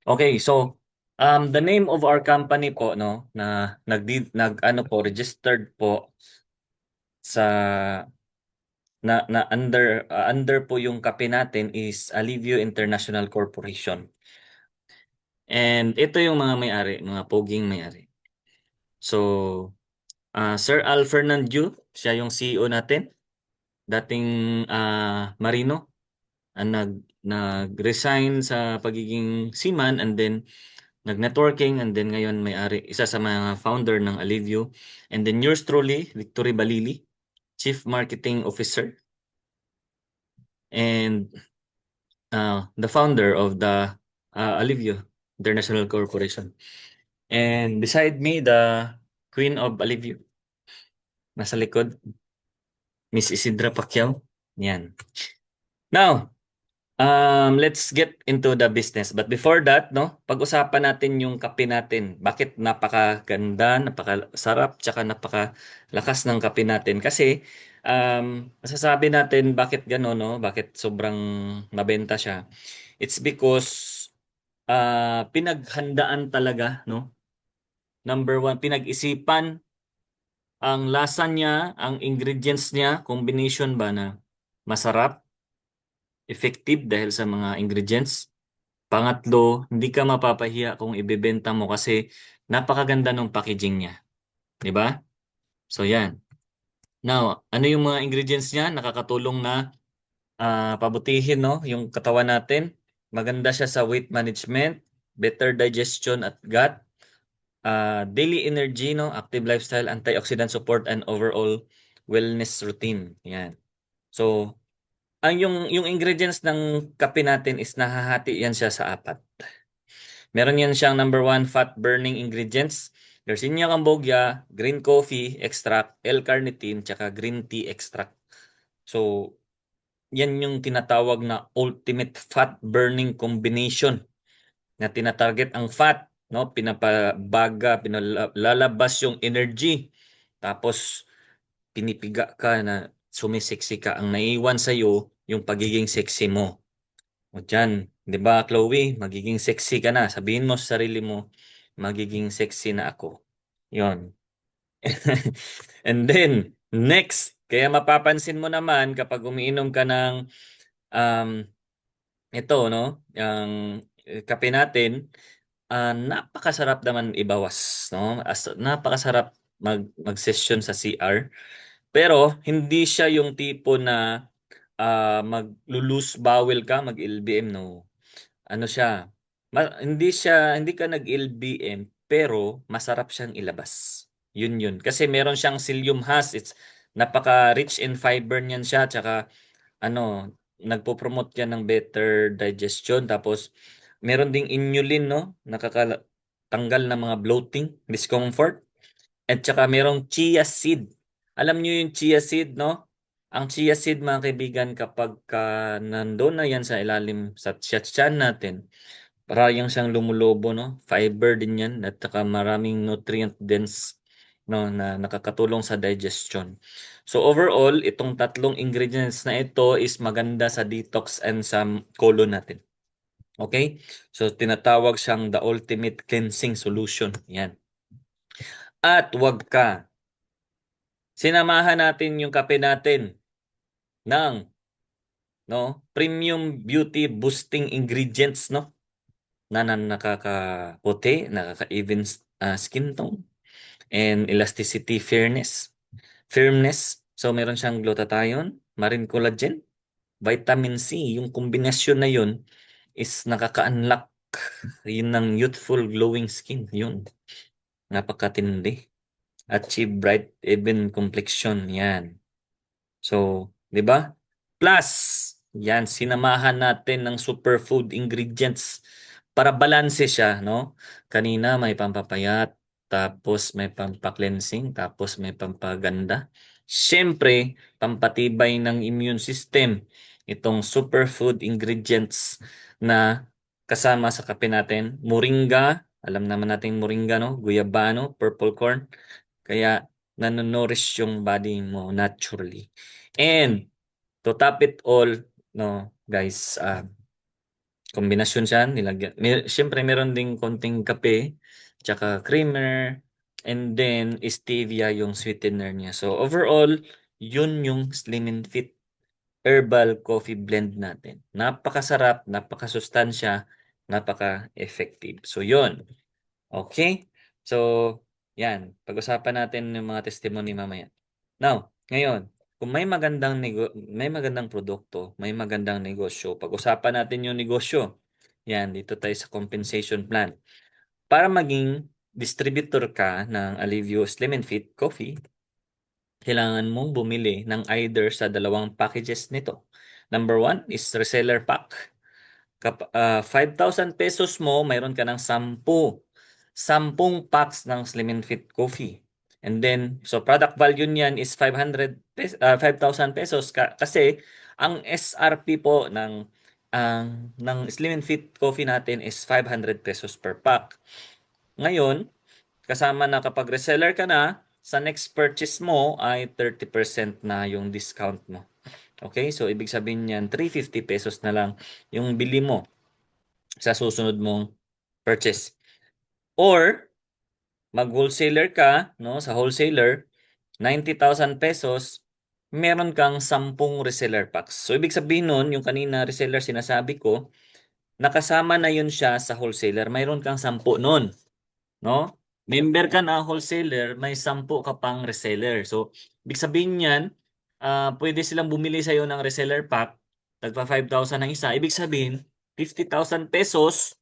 Okay, so the name of our company po no na nag ano po registered po sa under po yung kape natin is Alivio International Corporation. And ito yung mga may-ari, mga poging may-ari. So, Sir Al Fernandez, siya yung CEO natin, dating Marino, nag-resign sa pagiging seaman and then nag-networking and then ngayon may-ari, isa sa mga founder ng Alivio. And then yours truly, Victory Balili, Chief Marketing Officer and the founder of the Alivio International Corporation. And beside me, the Queen of Alivio, nasa likod, Miss Isidra Pacquiao. Yan. Now, let's get into the business. But before that, no, pag-usapan natin yung kape natin. Bakit napakaganda, napakasarap, tsaka napakalakas ng kape natin. Kasi, masasabi natin bakit gano'n, no? Bakit sobrang mabenta siya. It's because pinaghandaan talaga, no? Number one, pinag-isipan ang lasa niya, ang ingredients niya, combination ba na masarap, effective dahil sa mga ingredients. Pangatlo, hindi ka mapapahiya kung ibebenta mo kasi napakaganda ng packaging niya. 'Di ba? So yan. Now, ano yung mga ingredients niya? Nakakatulong na pabutihin no, yung katawan natin. Maganda siya sa weight management, better digestion at gut, daily energy, no, active lifestyle, antioxidant support, and overall wellness routine. Yan. So, yung ingredients ng kape natin is nahahati yan siya sa apat. Meron yan siyang number one fat burning ingredients. Yersinia cambogia, green coffee extract, L-carnitine, tsaka green tea extract. So, yan yung tinatawag na ultimate fat burning combination na tinatarget ang fat, no? Pinapabaga, pinalalabas yung energy. Tapos, pinipiga ka na sumiseksi ka. Ang naiwan sa'yo, yung pagiging sexy mo. O dyan, di ba Chloe, magiging sexy ka na. Sabihin mo sa sarili mo, magiging sexy na ako. Yon. And then, next, kaya mapapansin mo naman kapag umiinom ka ng um, ito, no? Ang kape natin, napakasarap naman ibawas, no? Napakasarap mag-session sa CR. Pero hindi siya yung tipo na mag-lose bowel ka, mag-LBM, no. Ano siya, hindi ka nag-LBM pero masarap siyang ilabas. Yun. Kasi meron siyang psyllium husk. It's napaka-rich in fiber niyan siya tsaka ano, nagpo-promote yan ng better digestion. Tapos meron ding inulin, no? Nakakatanggal ng mga bloating, discomfort. At saka merong chia seed. Alam niyo yung chia seed, no? Ang chia seed, mga kaibigan, kapag nandoon na yan sa ilalim sa tiyan natin, parang siyang lumulobo, no? Fiber din yan at saka maraming nutrient dense, no, na nakakatulong sa digestion. So overall, itong tatlong ingredients na ito is maganda sa detox and sa colon natin. Okay? So tinatawag siyang the ultimate cleansing solution. Yan. At wag ka. Sinamahan natin yung kape natin ng no, premium beauty boosting ingredients, no? Na nakakaputi, nakaka-even skin tone and elasticity, firmness. So meron siyang glutathione, marine collagen, vitamin C. Yung kombinasyon na yun is nakaka-unlock yun ng youthful glowing skin. Yun. Napakatindi. Achieve bright even complexion. Yan. So, 'di ba? Plus, yan sinamahan natin ng superfood ingredients para balanse siya, no? Kanina may pampapayat, tapos may pampa-cleansing, tapos may pampaganda. Siyempre, pampatibay ng immune system. Itong superfood ingredients na kasama sa kape natin, moringa, alam naman natin moringa, no? Guyabano, purple corn. Kaya nanonourish yung body mo naturally. And to top it all, no, guys, Kombinasyon siya, nilagyan. Siyempre, meron ding konting kape, tsaka creamer, and then stevia yung sweetener niya. So, overall, yun yung Slim and Fit herbal coffee blend natin. Napakasarap, napakasustansya, napaka-effective. So, yun. Okay? So, yan. Pag-usapan natin yung mga testimony mamaya. Now, ngayon, kung may magandang produkto, may magandang negosyo, pag-usapan natin yung negosyo. Yan, dito tayo sa compensation plan. Para maging distributor ka ng Alivio Slim and Fit Coffee, kailangan mong bumili ng either sa dalawang packages nito. Number one is reseller pack. 5,000 pesos mo, mayroon ka ng 10 packs ng Slim and Fit Coffee. And then, so product value niyan is 5,000 pesos kasi ang SRP po ng Slim and Fit Coffee natin is 500 pesos per pack. Ngayon, kasama na kapag reseller ka na, sa next purchase mo ay 30% na yung discount mo. Okay? So, ibig sabihin niyan, 350 pesos na lang yung bili mo sa susunod mong purchase. Or, mag-wholesaler ka, no, sa wholesaler, 90,000 pesos, meron kang 10 reseller packs. So, ibig sabihin nun, yung kanina reseller sinasabi ko, nakasama na yun siya sa wholesaler. Mayroon kang 10 nun, no? Member ka na wholesaler, may 10 ka pang reseller. So, ibig sabihin niyan, pwede silang bumili sa'yo ng reseller pack, tagpa 5,000 ang isa. Ibig sabihin, 50,000 pesos,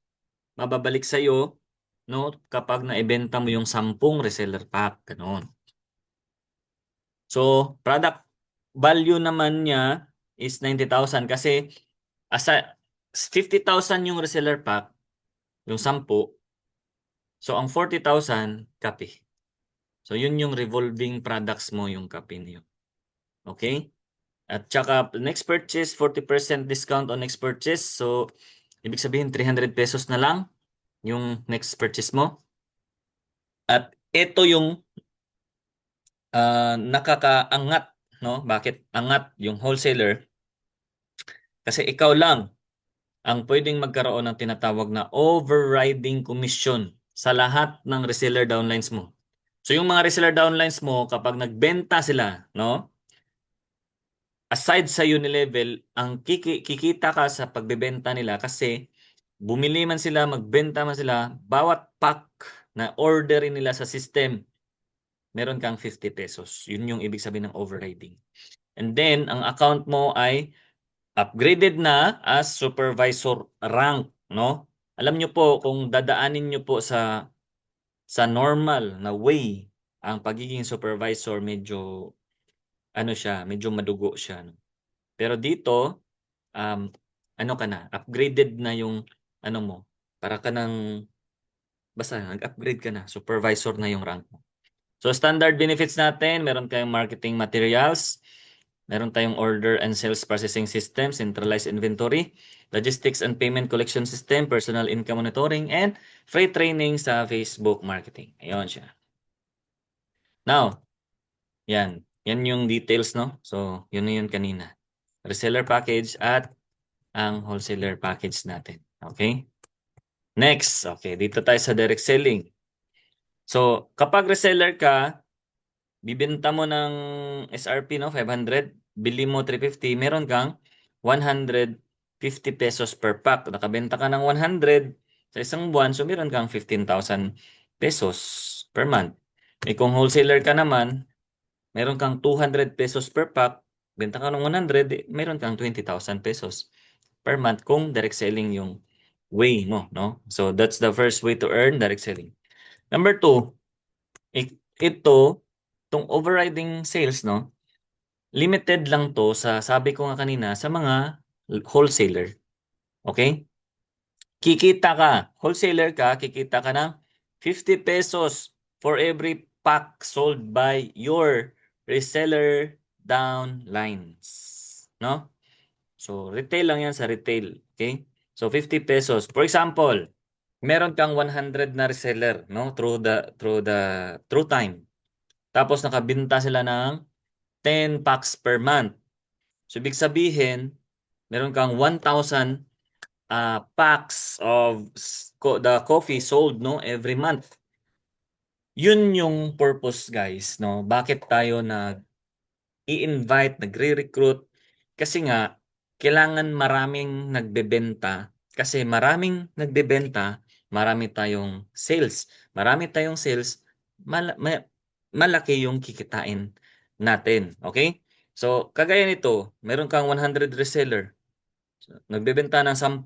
mababalik sa'yo, no, kapag naibenta mo yung 10 reseller pack. Ganun. So, product value naman niya is 90,000 kasi asa 50,000 yung reseller pack, yung 10. So, ang 40,000, kape. So, yun yung revolving products mo, yung kape niyo. Okay? At saka, next purchase, 40% discount on next purchase. So, ibig sabihin, 300 pesos na lang yung next purchase mo. At ito yung nakakaangat, no? Bakit angat yung wholesaler? Kasi ikaw lang ang pwedeng magkaroon ng tinatawag na overriding commission sa lahat ng reseller downlines mo. So yung mga reseller downlines mo, kapag nagbenta sila, no? Aside sa Unilevel, ang kikita ka sa pagbebenta nila kasi bumili man sila, magbenta man sila, bawat pack na orderin nila sa system, meron kang 50 pesos. Yun yung ibig sabihin ng overriding. And then, ang account mo ay upgraded na as supervisor rank, no? Alam nyo po, kung dadaanin nyo po sa normal na way, ang pagiging supervisor, medyo, ano siya, medyo madugo siya. No? Pero dito, um, ano ka na, upgraded na yung, ano mo, para ka ng, basta nag-upgrade ka na, supervisor na yung rank mo. So, standard benefits natin, meron kayong marketing materials, meron tayong order and sales processing system, centralized inventory, logistics and payment collection system, personal income monitoring, and free training sa Facebook marketing. Ayun siya. Now, yan. Yan yung details, no? So, yun na yun kanina. Reseller package at ang wholesaler package natin. Okay? Next, okay, dito tayo sa direct selling. So, kapag reseller ka, bibenta mo ng SRP, no, 500, bili mo 350, meron kang 150 pesos per pack. Nakabenta ka ng 100 sa isang buwan, so meron kang 15,000 pesos per month. Eh kung wholesaler ka naman, meron kang 200 pesos per pack, benta ka ng 100, meron kang 20,000 pesos per month kung direct selling yung way mo, no? So that's the first way to earn direct selling. Number two, ito, itong overriding sales, no? Limited lang to sa, sabi ko nga kanina, sa mga wholesaler. Okay? Kikita ka, wholesaler ka, kikita ka ng 50 pesos for every pack sold by your reseller downlines. No? So, retail lang yan sa retail. Okay? So, 50 pesos. For example, meron kang 100 na reseller, no? Through time. Tapos nakabinta sila ng 10 packs per month. So, ibig sabihin, meron kang 1,000 packs of the coffee sold, no, every month. Yun yung purpose, guys, no? Bakit tayo i-invite, nagre-recruit? Kasi nga, kailangan maraming nagbebenta. Kasi maraming nagbebenta, marami tayong sales. Marami tayong sales, malaki yung kikitain natin. Okay? So, kagaya nito, meron kang 100 reseller. So, nagbebenta ng 10.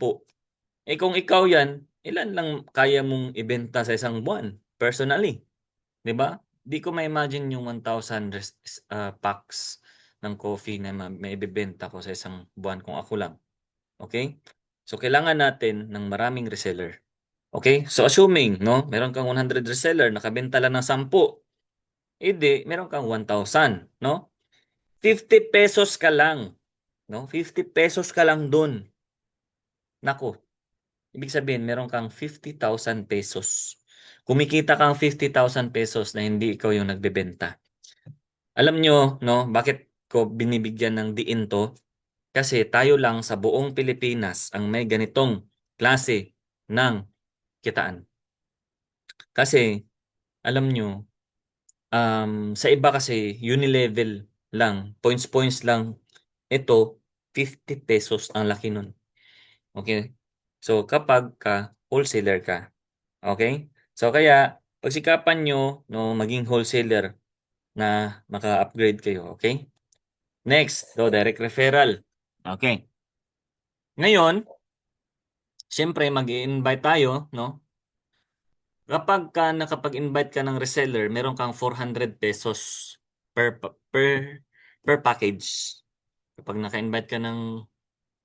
Eh kung ikaw yan, ilan lang kaya mong ibenta sa isang buwan? Personally. 'Di ba? Di ko ma-imagine yung 1,000 packs ng coffee na maibebenta ko sa isang buwan kung ako lang. Okay? So kailangan natin ng maraming reseller. Okay? So assuming, no, meron kang 100 reseller, nakabenta lang ng 10, edi meron kang 1,000, no? 50 pesos ka lang, no? 50 pesos ka lang dun. Nako, ibig sabihin meron kang 50,000 pesos. Kumikita kang 50,000 pesos na hindi ikaw yung nagbebenta. Alam nyo, no, bakit ko binibigyan ng diin to? Kasi tayo lang sa buong Pilipinas ang may ganitong klase ng kitaan. Kasi, alam nyo, sa iba kasi unilevel lang, points lang. Ito, 50 pesos ang laki nun. Okay? So, kapag ka wholesaler ka. Okay? So, kaya, pagsikapan nyo, no, maging wholesaler na maka-upgrade kayo. Okay? Next, so direct referral. Okay. Ngayon, siyempre mag-i-invite tayo, no? Kapag ka nakapag-invite ka ng reseller, meron kang 400 pesos per package. Kapag naka-invite ka ng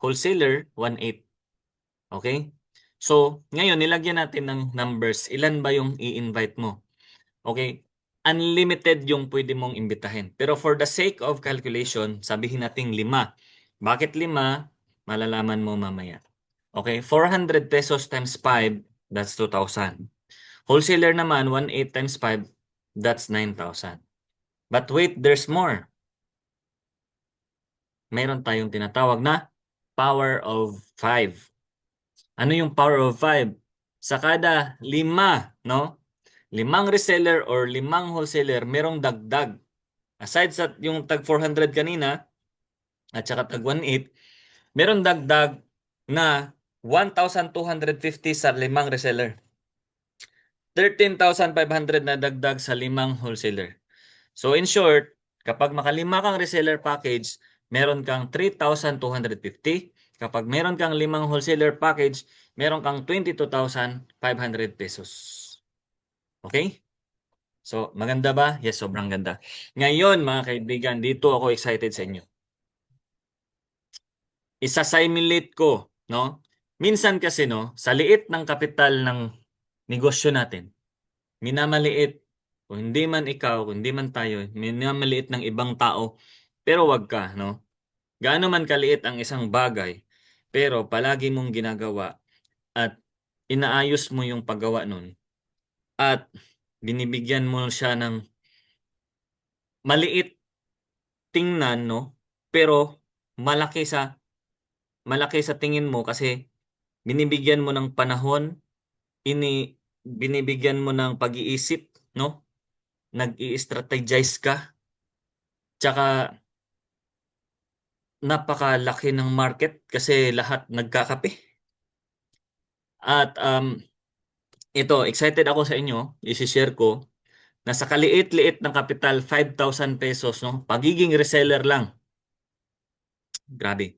wholesaler, 1.8. Okay? So, ngayon nilagyan natin ng numbers. Ilan ba yung i-invite mo? Okay? Unlimited yung pwede mong imbitahin. Pero for the sake of calculation, sabihin natin 5. Bakit 5? Malalaman mo mamaya. Okay, 400 pesos times 5, that's 2,000. Wholesaler naman, 1.8 times 5, that's 9,000. But wait, there's more. Meron tayong tinatawag na power of 5. Ano yung power of 5? Sa kada 5, no? 5 reseller or 5 wholesaler, merong dagdag. Aside sa yung tag 400 kanina, at saka tag 1.8, meron dagdag na 1,250 sa 5 reseller. 13,500 na dagdag sa 5 wholesaler. So in short, kapag makalima kang reseller package, meron kang 3,250. Kapag meron kang 5 wholesaler package, meron kang 22,500 pesos. Okay? So, maganda ba? Yes, sobrang ganda. Ngayon, mga kaibigan, dito ako excited sa inyo. Isa-simulate ko, no? Minsan kasi, no, sa liit ng kapital ng negosyo natin, minamaliit, kung hindi man ikaw, kung hindi man tayo, minamaliit ng ibang tao, pero wag ka, no? Gaano man kaliit ang isang bagay, pero palagi mong ginagawa at inaayos mo yung paggawa nun at binibigyan mo siya ng maliit tingnan, no? Pero malaki sa tingin mo kasi binibigyan mo ng panahon, binibigyan mo ng pag-iisip, no? Nag-i-strategize ka. Tsaka napakalaki ng market kasi lahat nagkakape. At ito, excited ako sa inyo, i-share ko na sa kaliit-liit ng kapital, 5,000 pesos, no? Pagiging reseller lang. Grabe.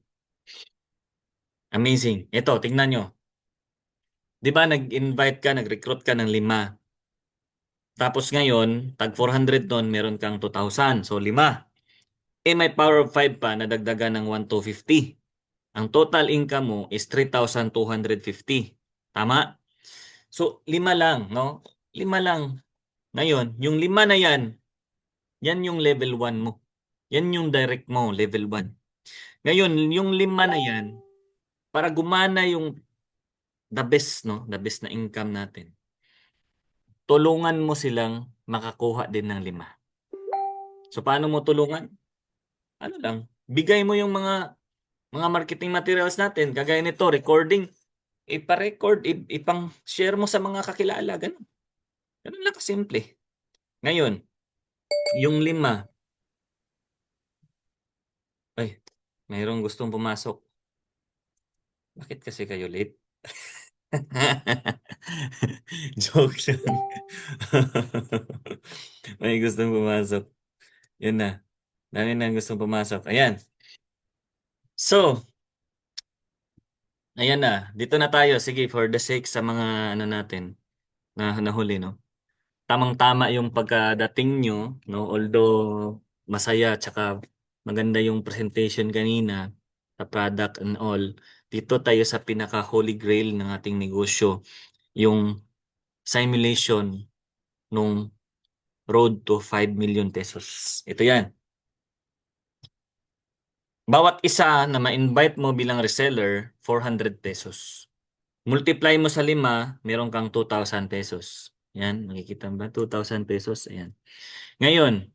Amazing. Ito, tingnan nyo. Di ba nag-invite ka, nag-recruit ka ng 5. Tapos ngayon, tag 400 nun, meron kang 2,000. So 5. Eh may power of 5 pa, nadagdagan ng 1,250. Ang total income mo is 3,250. Tama? So 5 lang, no? 5 lang. Ngayon, yung 5 na yan yung level 1 mo. Yan yung direct mo, level 1. Ngayon, yung 5 na yan, para gumana yung the best, no? The best na income natin. Tulungan mo silang makakuha din ng 5. So paano mo tulungan? Ano lang, bigay mo yung mga marketing materials natin, kagaya nito, recording. ipa-record, ipang-share mo sa mga kakilala, ganun. Ganun lang kasimple. Ngayon, yung 5. Ay, mayroong gustong pumasok. Bakit kasi kayo late? Joke lang. May gustong pumasok. Yun na. Dami na gustong pumasok. Ayan. So, ayan na. Dito na tayo. Sige, for the sake sa mga ano natin na nahuli, no? Tamang-tama yung pagkadating nyo, no? Although masaya tsaka maganda yung presentation kanina sa product and all. Dito tayo sa pinaka holy grail ng ating negosyo, yung simulation nung road to 5 million pesos. Ito yan. Bawat isa na ma-invite mo bilang reseller, 400 pesos. Multiply mo sa 5, meron kang 2,000 pesos. Yan, makikita ba? 2,000 pesos. Ayan. Ngayon,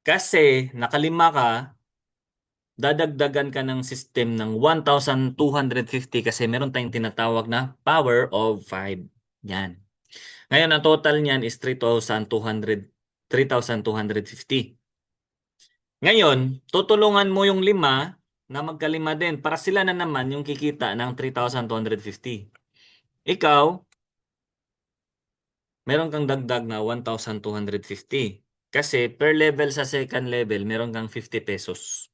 kasi nakalima ka, dadagdagan ka ng system ng 1,250 kasi meron tayong tinatawag na power of 5. Yan. Ngayon, ang total niyan is 3,250. Ngayon, tutulungan mo yung 5 na magkalima din para sila na naman yung kikita ng 3,250. Ikaw, meron kang dagdag na 1,250. Kasi per level sa second level, meron kang 50 pesos.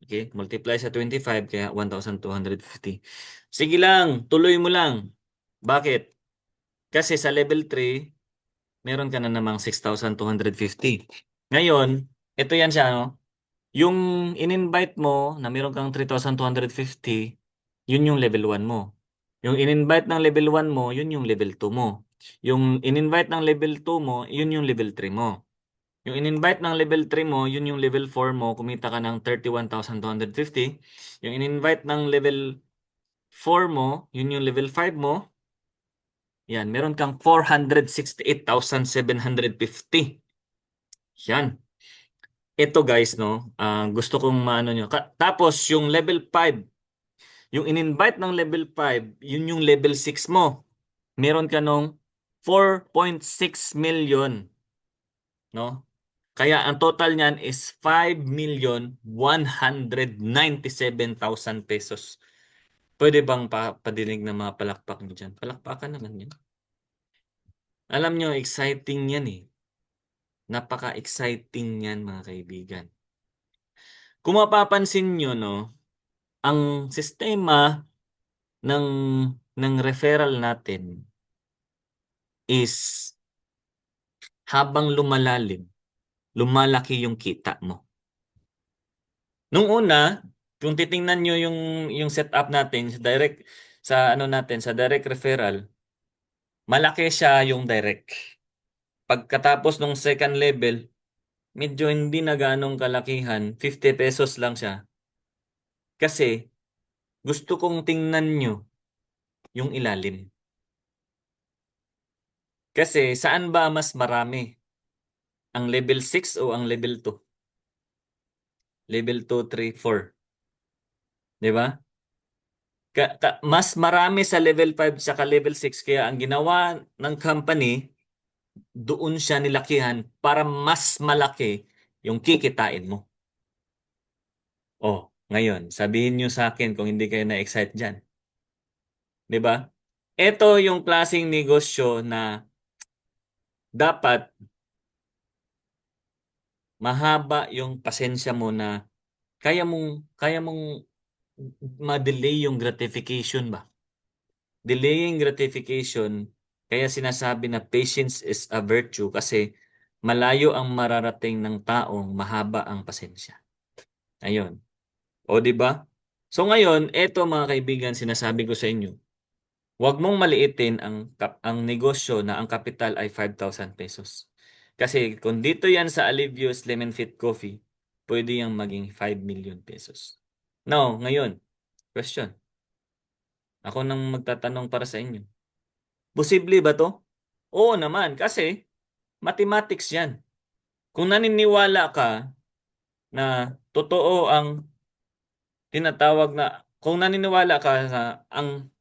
Okay? Multiply sa 25, kaya 1,250. Sige lang, tuloy mo lang. Bakit? Kasi sa level 3, meron ka na namang 6,250. Ngayon, ito yan siya, no? Yung in-invite mo na meron kang 3,250, yun yung level 1 mo. Yung in-invite ng level 1 mo, yun yung level 2 mo. Yung in-invite ng level 2 mo, yun yung level 3 mo. Yung in-invite ng level 3 mo, yun yung level 4 mo, kumita ka ng 31,250. Yung in-invite ng level 4 mo, yun yung level 5 mo, yan, meron kang 468,750. Yan. Ito guys, no, gusto kong maano nyo. Tapos yung level 5, yung in-invite ng level 5, yun yung level 6 mo. Meron ka nung 4.6 million, no? Kaya ang total niyan is 5,197,000 pesos. Pwede bang padinig na mga palakpak nyo dyan? Palakpakan naman yun. Alam nyo, exciting yan eh. Napaka-exciting yan mga kaibigan. Kung mapapansin nyo, no, ang sistema ng ng referral natin is habang lumalalim, lumalaki yung kita mo. Nung una, kung titingnan nyo yung setup natin sa direct sa ano natin sa direct referral, malaki siya yung direct. Pagkatapos nung second level, medyo hindi na ganong kalakihan, 50 pesos lang siya. Kasi gusto kong tingnan nyo yung ilalim. Kasi saan ba mas marami? Ang level 6 o ang level 2? Level 2, 3, 4. 'Di ba? Mas marami sa level 5 sa level 6 kaya ang ginawa ng company doon siya nilakihan para mas malaki yung kikitain mo. Oh, ngayon, sabihin niyo sa akin kung hindi kayo na-excite diyan, 'di ba? Ito yung klaseng negosyo na dapat mahaba yung pasensya mo na kaya mong ma-delay yung gratification ba? Delaying gratification, kaya sinasabi na patience is a virtue kasi malayo ang mararating ng taong mahaba ang pasensya. Ayun. O di ba? So ngayon, eto mga kaibigan, sinasabi ko sa inyo, huwag mong maliitin ang negosyo na ang kapital ay 5,000 pesos. Kasi kung dito yan sa Alivios Lemon Fit Coffee, pwede yang maging 5 million pesos. Now, ngayon, question. Ako nang magtatanong para sa inyo. Posible ba to? Oo naman, kasi mathematics yan. Kung naniniwala ka na totoo ang tinatawag na, kung naniniwala ka sa ang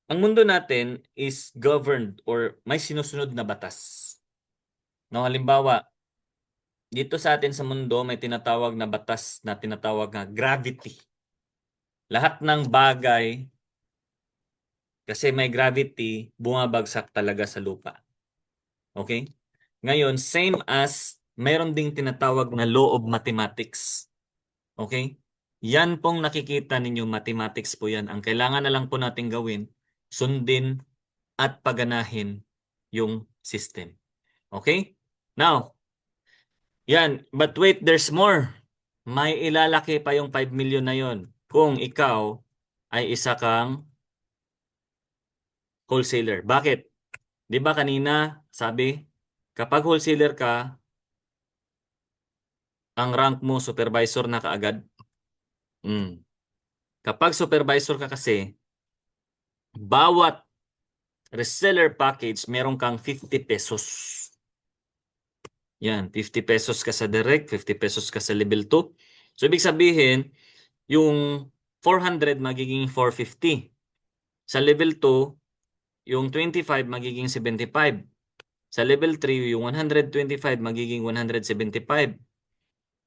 ang mundo natin is governed or may sinusunod na batas. No, halimbawa, dito sa atin sa mundo may tinatawag na batas na tinatawag na gravity. Lahat ng bagay kasi may gravity, bumabagsak talaga sa lupa. Okay? Ngayon, same as mayroon ding tinatawag na law of mathematics. Okay? Yan pong nakikita ninyo, mathematics po yan. Ang kailangan na lang po natin gawin, sundin at paganahin yung system. Okay? Now, yan. But wait, there's more. May ilalaki pa yung 5 million na yon kung ikaw ay isa kang wholesaler. Bakit? Di ba kanina sabi, kapag wholesaler ka, ang rank mo supervisor na kaagad. Kapag supervisor ka kasi, bawat reseller package, meron kang 50 pesos. Yan, 50 pesos ka sa direct, 50 pesos ka sa level 2. So, ibig sabihin, yung 400 magiging 450. Sa level 2, yung 25 magiging 75. Sa level 3, yung 125 magiging 175.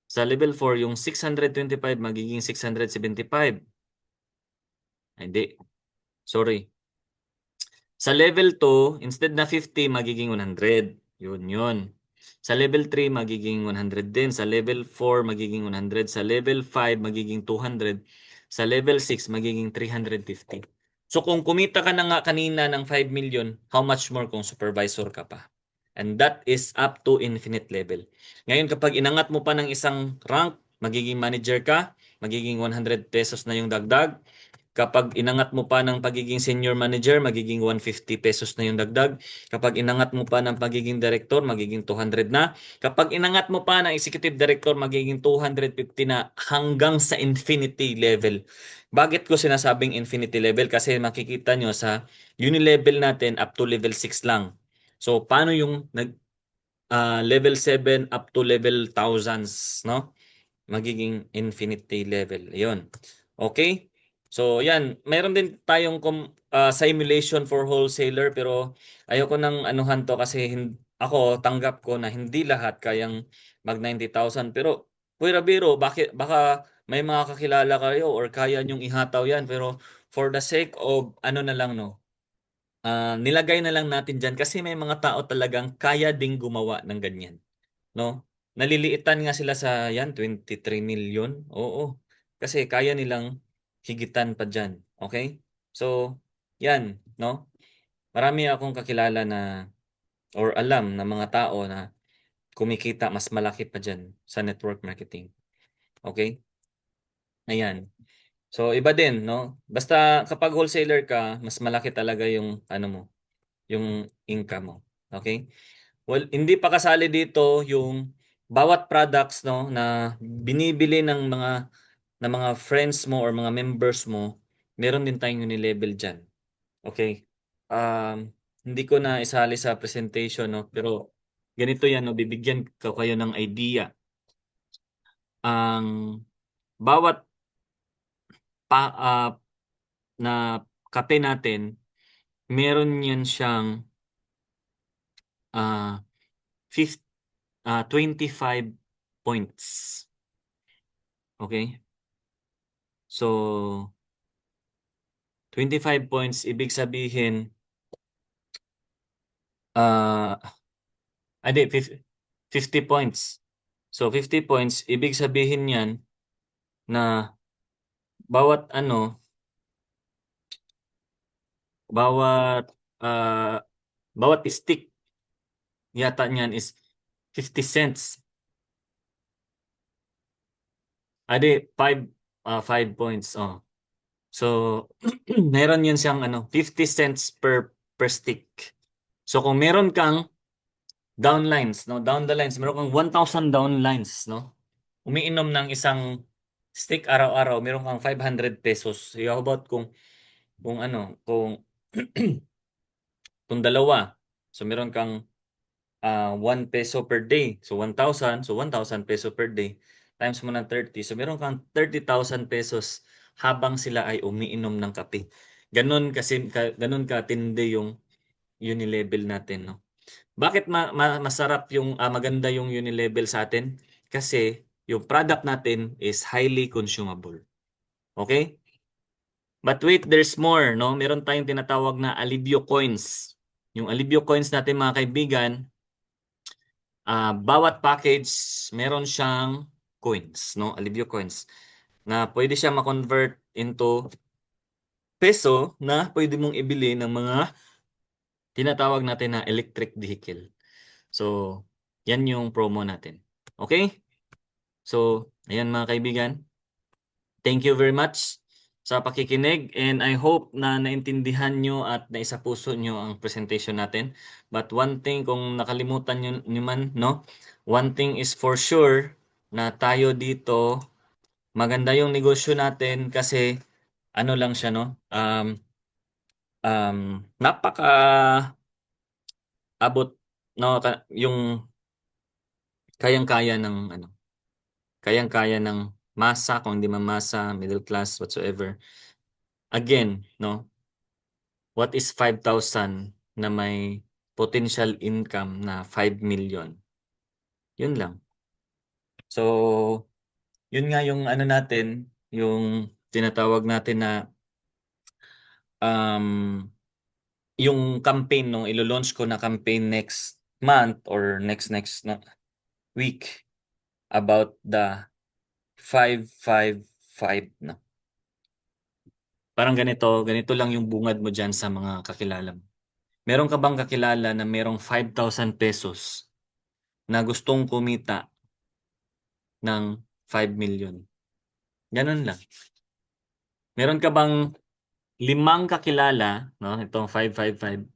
Sa level 4, yung 625 magiging 675. Hindi. Sorry. Sa level 2, instead na 50, magiging 100. Yun. Sa level 3, magiging 100 din. Sa level 4, magiging 100. Sa level 5, magiging 200. Sa level 6, magiging 350. So kung kumita ka na nga kanina ng 5 million, how much more kung supervisor ka pa? And that is up to infinite level. Ngayon, kapag inangat mo pa ng isang rank, magiging manager ka, magiging 100 pesos na yung dagdag. Kapag inangat mo pa ng pagiging senior manager, magiging 150 pesos na yung dagdag. Kapag inangat mo pa ng pagiging director, magiging 200 na. Kapag inangat mo pa ng executive director, magiging 250 na hanggang sa infinity level. Bakit ko sinasabing infinity level? Kasi makikita nyo sa unilevel natin up to level 6 lang. So, paano yung level 7 up to level thousands, no? Magiging infinity level. Yun. Okay? So, yan. Mayroon din tayong simulation for wholesaler pero ayoko nang anuhan to kasi ako tanggap ko na hindi lahat kayang mag 90,000 pero Kuya Biro, baka may mga kakilala kayo or kaya nyong ihataw yan pero for the sake of ano na lang no. Nilagay na lang natin diyan kasi may mga tao talagang kaya ding gumawa ng ganyan, no? Naliliitan nga sila sa yan 23 million. Oo. Kasi kaya nilang higitan pa diyan, okay? So, yan, no? Marami akong kakilala na or alam na mga tao na kumikita mas malaki pa diyan sa network marketing. Okay? Ayan. So, iba din, no? Basta kapag wholesaler ka, mas malaki talaga yung ano mo, yung income mo. Okay? Well, hindi pa kasali dito yung bawat products no na binibili ng mga friends mo or mga members mo, meron din tayong ni-level diyan. Okay? Hindi ko na isali sa presentation no, pero ganito 'yan no, bibigyan ko kayo ng idea. Ang bawat uh, na kape natin, meron yan siyang uh, 25 points. Okay? So, 25 points, ibig sabihin, uh, 50 points. So, 50 points, ibig sabihin yan na bawat ano, bawat, uh, bawat stick yata niyan is 50 cents. 5 points. Oh. So, meron yun siyang 50 cents per stick. So, kung meron kang downlines, no? Down the lines, meron kang 1,000 downlines, no? Umiinom ng isang stick araw-araw, meron kang 500 pesos. How about kung kung dalawa. So, meron kang 1 peso per day. So, 1,000. So, 1,000 peso per day. Times mo ng 30. So, meron kang 30,000 pesos habang sila ay umiinom ng kape. ganun katindi yung unilevel natin, no? Bakit masarap yung maganda yung unilevel sa atin? Kasi yung product natin is highly consumable. Okay? But wait, there's more, no? Meron tayong tinatawag na Alivio Coins. Yung Alivio Coins natin, mga kaibigan, bawat package meron siyang coins, no? Alivio Coins na pwede siya ma-convert into peso na pwede mong ibili ng mga tinatawag natin na electric vehicle. So, yan yung promo natin. Okay? So, ayan mga kaibigan. Thank you very much sa pakikinig and I hope na naintindihan nyo at naisapuso nyo ang presentation natin. But one thing, kung nakalimutan nyo man, no? One thing is for sure na tayo dito, maganda yung negosyo natin kasi ano lang siya, no? Napaka abot, no? Yung kayang-kaya ng ano, kayang-kaya ng masa, kung hindi man masa, middle class, whatsoever. Again, no? What is 5,000 na may potential income na 5 million? Yun lang. So, yun nga yung ano natin, yung tinatawag natin na um, yung campaign nung ilo-launch ko na campaign next month or next na week about the 555 na. Parang ganito lang yung bungad mo dyan sa mga kakilala mo. Meron ka bang kakilala na merong 5,000 pesos na gustong kumita ng 5 million? Ganun lang. Meron ka bang limang kakilala, no? Itong 555.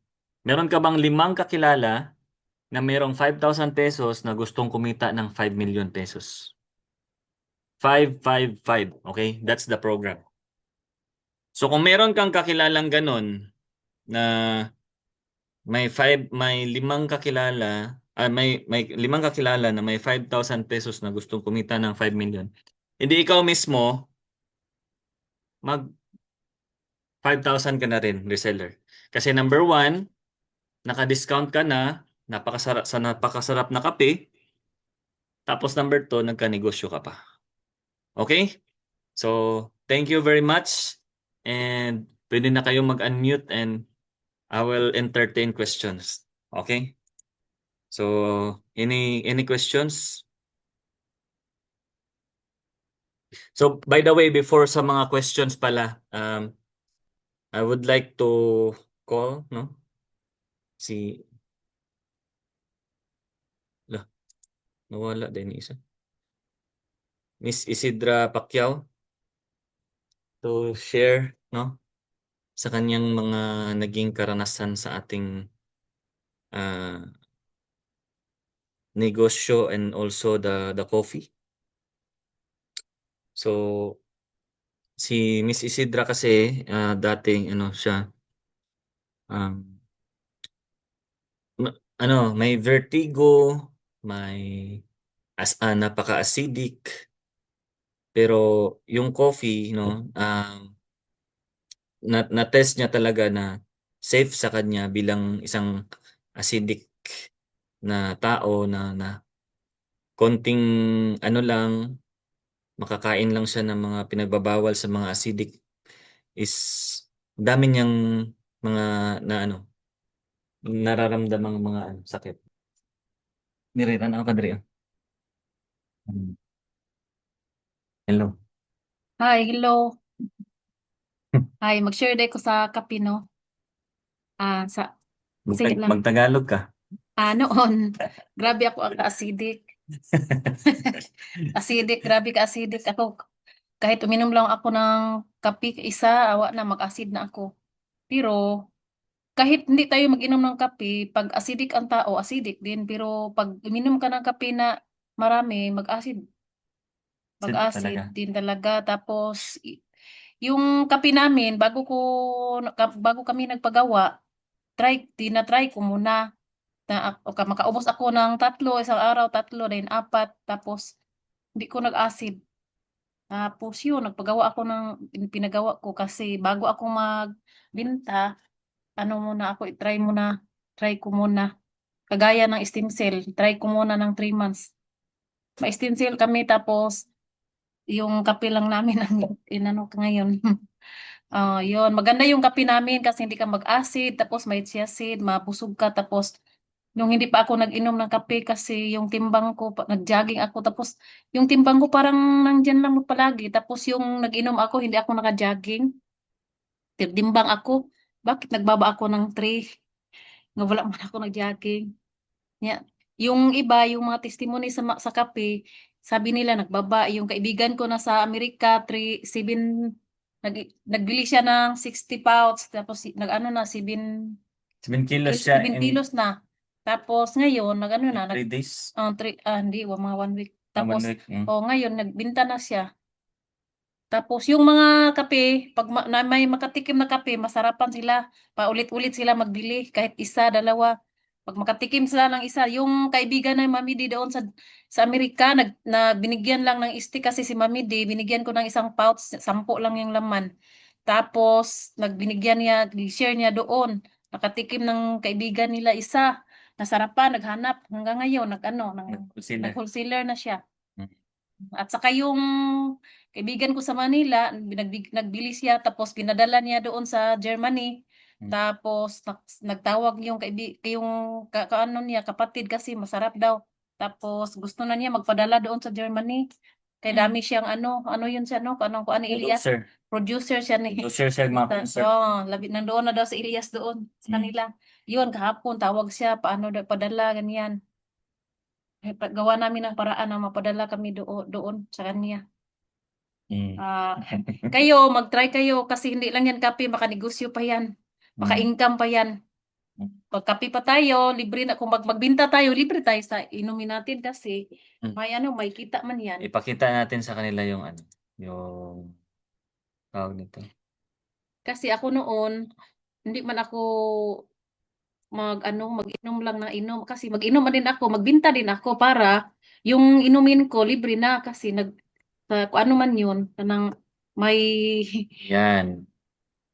Meron ka bang limang kakilala na merong 5,000 pesos na gustong kumita ng 5 million pesos? 555, okay? That's the program. So kung meron kang kakilalang ganun na may limang kakilala, may limang kakilala na may 5,000 pesos na gustong kumita ng 5 million. Hindi ikaw mismo mag 5,000 ka na rin reseller. Kasi number one, naka-discount ka na, napakasarap na kape. Tapos number two, nagka-negosyo ka pa. Okay? So, thank you very much. And pwede na kayong mag-unmute and I will entertain questions. Okay? So, any questions? So, by the way, before sa mga questions pala, I would like to call, no? Si, lah, nawala din isa. Miss Isidra Pacquiao to share, no? Sa kanyang mga naging karanasan sa ating negosyo and also the coffee. So, si Miss Isidra kasi dating ano siya um, may vertigo, may napaka-acidic, pero yung coffee no na-test niya talaga na safe sa kanya bilang isang acidic na tao na konting ano lang makakain lang siya ng mga pinagbabawal sa mga acidic is dami niyang mga na ano nararamdamang mga sakit. Niriran ako kadri. Hello. Hi, hello. Hi, mag-share day ko sa kape, no? Sige lang. Magtagalog ka. Noon, grabe ako ang acidic. Acidic, grabe ka acidic ako. Kahit uminom lang ako ng kape isa, awa na mag-acid na ako. Pero kahit hindi tayo mag-inom ng kape, pag acidic ang tao, acidic din. Pero pag uminom ka ng kape na marami, mag-acid. Sit Mag-acid talaga. din talaga. Tapos, yung kape namin, bago kami nagpagawa, try ko muna makaubos ako ng tatlo, isang araw, tatlo, then apat, tapos hindi ko nag-acid. Tapos yun, nagpagawa ako ng pinagawa ko kasi bago ako magbenta, ano muna ako, try ko muna. Kagaya ng stem cell, try ko muna ng 3 months. Ma-stem cell kami tapos yung kape lang namin ang inano ko ngayon. Yun, maganda yung kape namin kasi hindi ka mag-acid, tapos may chiaseed, mabusog ka, tapos nung hindi pa ako nag-inom ng kape kasi yung timbang ko, nag-jogging ako, tapos yung timbang ko parang nandyan lang palagi, tapos yung nag-inom ako, hindi ako naka-jogging, timbang ako, bakit nagbaba ako ng 3? Nga wala man ako nag-jogging. Yeah. Yung iba, yung mga testimony sa kape, sabi nila nagbaba. Yung kaibigan ko na sa Amerika, 7, nagbili siya ng 60 pounds, tapos nag-ano na, 7 kilos siya 7 in kilos na. Tapos ngayon, nag-ano na, 3 days. hindi, mga 1 week. One Tapos, week. Mm. ngayon, nagbinta na siya. Tapos yung mga kape, pag may makatikim na kape, masarapan sila. Paulit-ulit sila magbili, kahit isa, dalawa. Pag makatikim sila ng isa, yung kaibigan ng Mami Di doon sa Amerika, binigyan lang ng stick kasi si Mami Di, binigyan ko ng isang pouch, 10 lang yung laman. Tapos, nagbinigyan niya, share niya doon. Nakatikim ng kaibigan nila isa. Nasarapan, naghanap. Hanggang ngayon, Nag-consider. nag-wholesaler na siya. Mm. At saka yung kaibigan ko sa Manila, nagbili siya tapos pinadala niya doon sa Germany. Mm. Tapos nagtawag yung kaano niya kapatid kasi masarap daw. Tapos gusto na niya magpadala doon sa Germany. Kay dami siyang ano yun siya no, ano ni Elias, Producer. producer siya ni. Producer siya mga concert. Labi nandoon na daw si Elias doon sa Mm. kanila. Yun kahapon tawag siya paano daw padala ganyan. Gawa namin ng paraan na mapadala kami doon sa kanya. Mm. Ah, mag-try kayo kasi hindi lang yan kape, makanegosyo pa yan. Mm. Maka-income pa yan. Pag kape pa tayo, libre na. Kung magbinta tayo, libre tayo sa inumin natin kasi Mm. may kita man yan. Ipakita natin sa kanila yung ano, yung tawag nito. Kasi ako noon, hindi man ako mag-inom lang na inom. Kasi mag-inom man din ako, magbinta din ako para yung inumin ko, libre na. Kasi kung ano man yun, kanang may, Yan.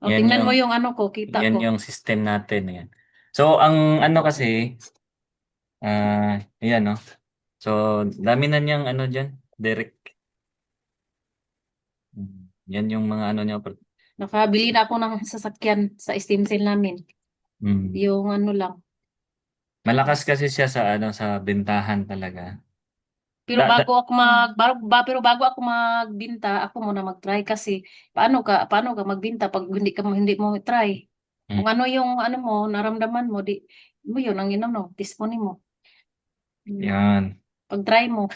Yan tingnan yung mo yung ano ko, kita yan ko. yung system natin yan. So ang ano kasi yan no. So dami na niyang ano diyan, Derek. Yan yung mga ano niya. Nakabili na ako ng sasakyan sa stem cell namin. Mm. Yung ano lang. Malakas kasi siya sa ano sa bentahan talaga. Pero Da, da, bago ako magbinta, ako muna mag-try kasi paano ka magbinta pag hindi mo try. mm, Kung ano yung ano mo, naramdaman mo, di mo yun ang testimony mo. Hmm. yan. Pag-try mo.